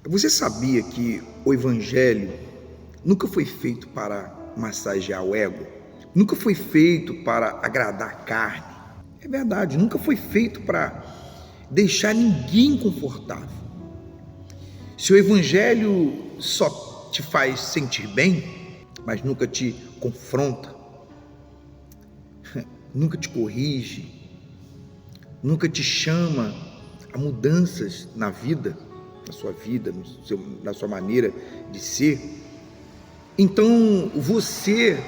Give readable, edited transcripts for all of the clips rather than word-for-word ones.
Você sabia que o Evangelho nunca foi feito para massagear o ego? Nunca foi feito para agradar a carne? É verdade, nunca foi feito para deixar ninguém confortável. Se o Evangelho só te faz sentir bem, mas nunca te confronta, nunca te corrige, nunca te chama a mudanças na vida, na sua vida, na sua maneira de ser, então você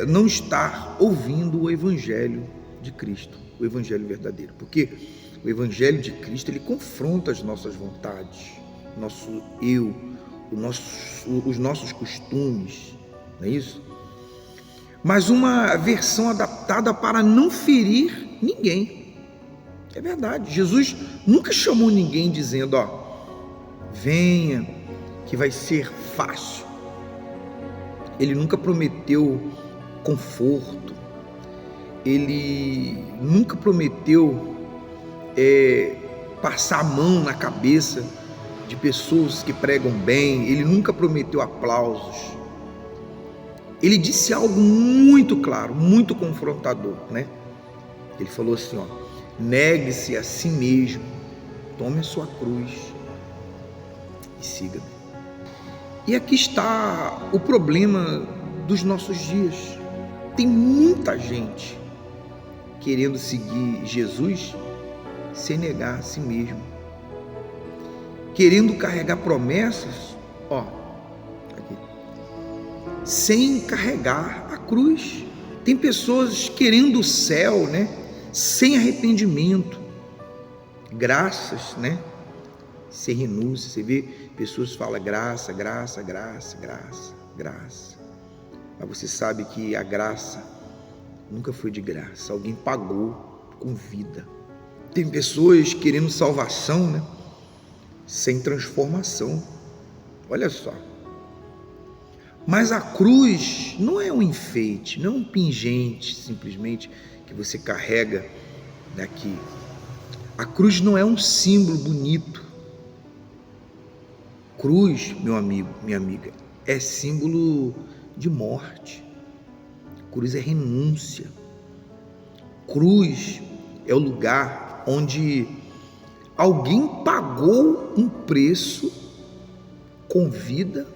não está ouvindo o Evangelho de Cristo, o Evangelho verdadeiro, porque o Evangelho de Cristo, ele confronta as nossas vontades, nosso eu, os nossos costumes, não é isso? Mas uma versão adaptada para não ferir ninguém. É verdade, Jesus nunca chamou ninguém dizendo, venha, que vai ser fácil. Ele nunca prometeu conforto, ele nunca prometeu passar a mão na cabeça de pessoas que pregam bem, ele nunca prometeu aplausos. Ele disse algo muito claro, muito confrontador, né? Ele falou assim, negue-se a si mesmo, tome a sua cruz e siga-me. E aqui está o problema dos nossos dias. Tem muita gente querendo seguir Jesus sem negar a si mesmo, querendo carregar promessas, aqui, sem carregar a cruz. Tem pessoas querendo o céu, né, sem arrependimento, graças, né, sem renúncia. Você vê pessoas que falam graça, graça, graça, graça, graça, mas você sabe que a graça nunca foi de graça, alguém pagou com vida. Tem pessoas querendo salvação, né, sem transformação. Olha só. Mas a cruz não é um enfeite, não é um pingente simplesmente que você carrega daqui. A cruz não é um símbolo bonito. Cruz, meu amigo, minha amiga, é símbolo de morte. Cruz é renúncia. Cruz é o lugar onde alguém pagou um preço com vida,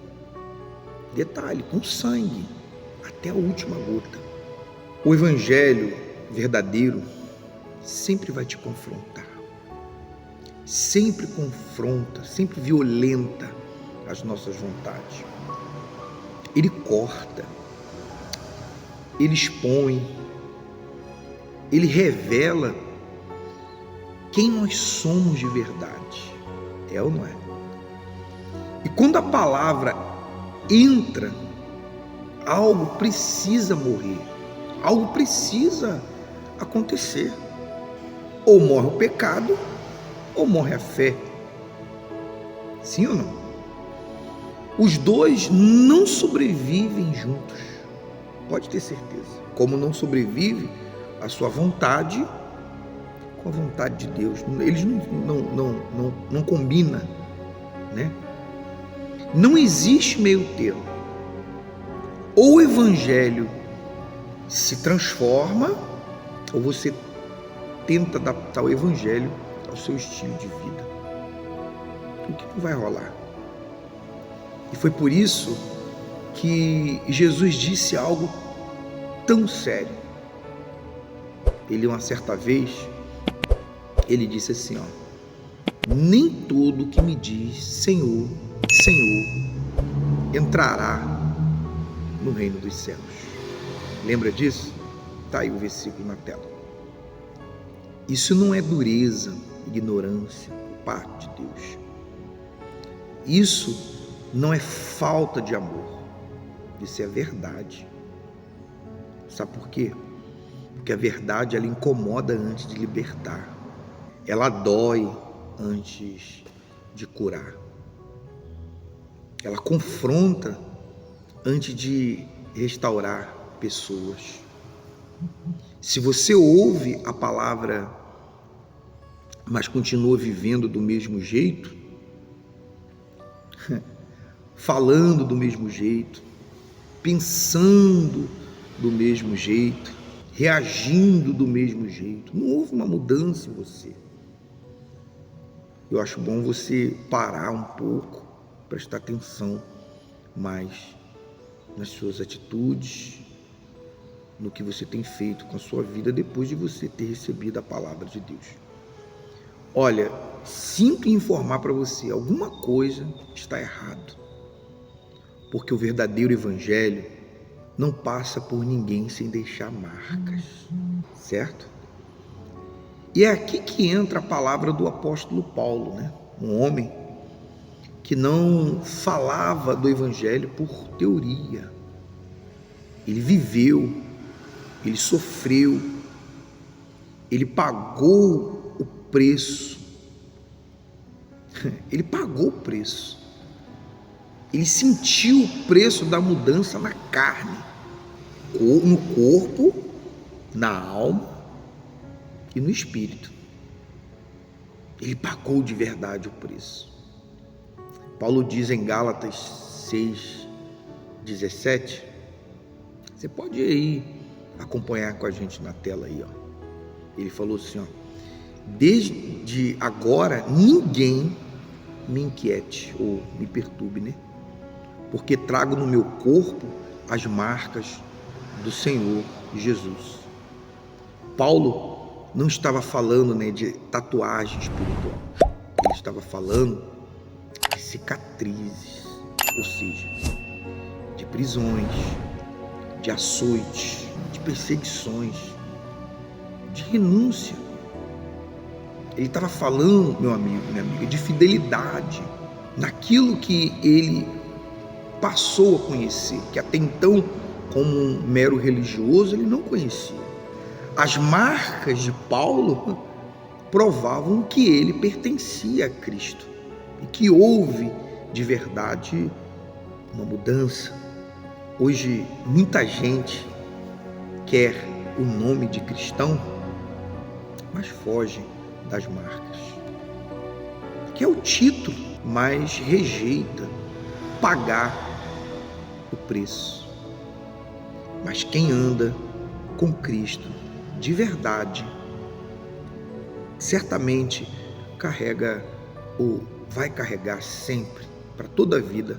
detalhe, com sangue, até a última gota. O Evangelho verdadeiro sempre vai te confrontar, sempre confronta, sempre violenta as nossas vontades. Ele corta, ele expõe, ele revela quem nós somos de verdade. É ou não é? E quando a palavra entra, algo precisa morrer, algo precisa acontecer. Ou morre o pecado, ou morre a fé. Sim ou não? Os dois não sobrevivem juntos, pode ter certeza. Como não sobrevive a sua vontade com a vontade de Deus, eles não combinam, né? Não existe meio termo. Ou o Evangelho se transforma, ou você tenta adaptar o Evangelho ao seu estilo de vida. O que não vai rolar? E foi por isso que Jesus disse algo tão sério. Ele, uma certa vez, ele disse assim, nem todo que me diz Senhor, Senhor, entrará no reino dos céus. Lembra disso? Está aí o versículo na tela. Isso não é dureza, ignorância por parte de Deus. Isso não é falta de amor. Isso é verdade. Sabe por quê? Porque a verdade, ela incomoda antes de libertar. Ela dói antes de curar. Ela confronta antes de restaurar pessoas. Se você ouve a palavra, mas continua vivendo do mesmo jeito, falando do mesmo jeito, pensando do mesmo jeito, reagindo do mesmo jeito. Não houve uma mudança em você. Eu acho bom você parar um pouco, prestar atenção mais nas suas atitudes, no que você tem feito com a sua vida depois de você ter recebido a palavra de Deus. Olha, sinto informar para você, alguma coisa está errado, porque o verdadeiro evangelho não passa por ninguém sem deixar marcas, certo? E é aqui que entra a palavra do apóstolo Paulo, né? Um homem que não falava do evangelho por teoria. Ele viveu, ele sofreu, ele pagou o preço. Ele pagou o preço. Ele sentiu o preço da mudança na carne, no corpo, na alma e no espírito. Ele pagou de verdade o preço. Paulo diz em Gálatas 6:17, você pode aí acompanhar com a gente na tela aí, ó. Ele falou assim, ó: desde agora ninguém me inquiete ou me perturbe, né? Porque trago no meu corpo as marcas do Senhor Jesus. Paulo não estava falando, né, de tatuagem espiritual. Ele estava falando de cicatrizes, ou seja, de prisões, de açoites, de perseguições, de renúncia. Ele estava falando, meu amigo, minha amiga, de fidelidade naquilo que ele passou a conhecer, que até então, como um mero religioso, ele não conhecia. As marcas de Paulo provavam que ele pertencia a Cristo e que houve de verdade uma mudança. Hoje muita gente quer o nome de cristão, mas foge das marcas. Quer o título, mas rejeita pagar o preço. Mas quem anda com Cristo de verdade, certamente carrega ou vai carregar sempre, para toda a vida,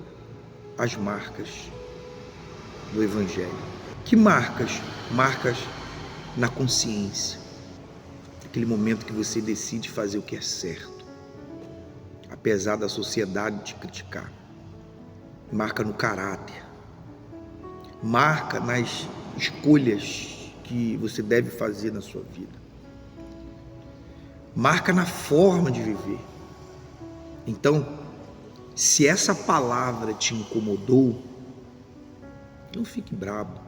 as marcas do Evangelho. Que marcas? Marcas na consciência. Aquele momento que você decide fazer o que é certo, apesar da sociedade te criticar. Marca no caráter. Marca nas escolhas que você deve fazer na sua vida. Marca na forma de viver. Então, se essa palavra te incomodou, não fique bravo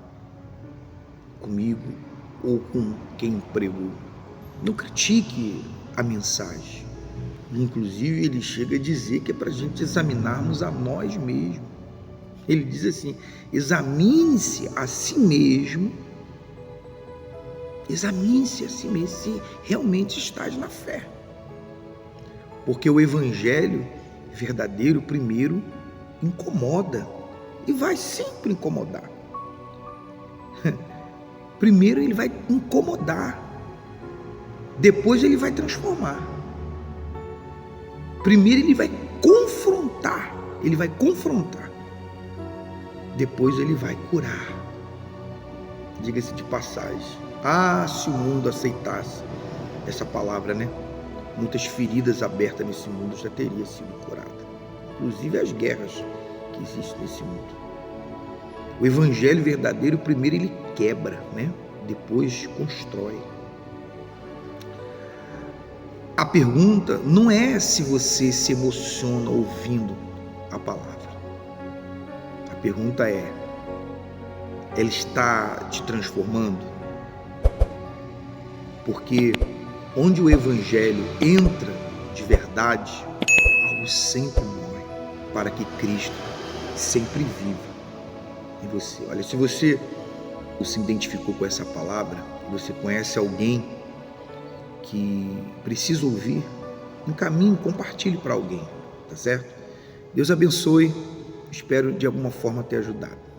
comigo ou com quem pregou. Não critique a mensagem. Inclusive, ele chega a dizer que é para a gente examinarmos a nós mesmos. Ele diz assim: examine-se a si mesmo. Examine-se a si mesmo se realmente estás na fé. Porque o evangelho verdadeiro primeiro incomoda e vai sempre incomodar. Primeiro ele vai incomodar, depois ele vai transformar. Primeiro ele vai confrontar, depois ele vai curar. Diga-se de passagem, se o mundo aceitasse essa palavra, né? Muitas feridas abertas nesse mundo já teriam sido curadas, inclusive as guerras que existem nesse mundo. O evangelho verdadeiro, primeiro ele quebra, né? Depois constrói. A pergunta não é se você se emociona ouvindo a palavra. A pergunta é: ela está te transformando? Porque onde o evangelho entra de verdade, algo sempre morre, para que Cristo sempre viva em você. Olha, se você se identificou com essa palavra, você conhece alguém que precisa ouvir, encaminhe, compartilhe para alguém, tá certo? Deus abençoe, espero de alguma forma ter ajudado.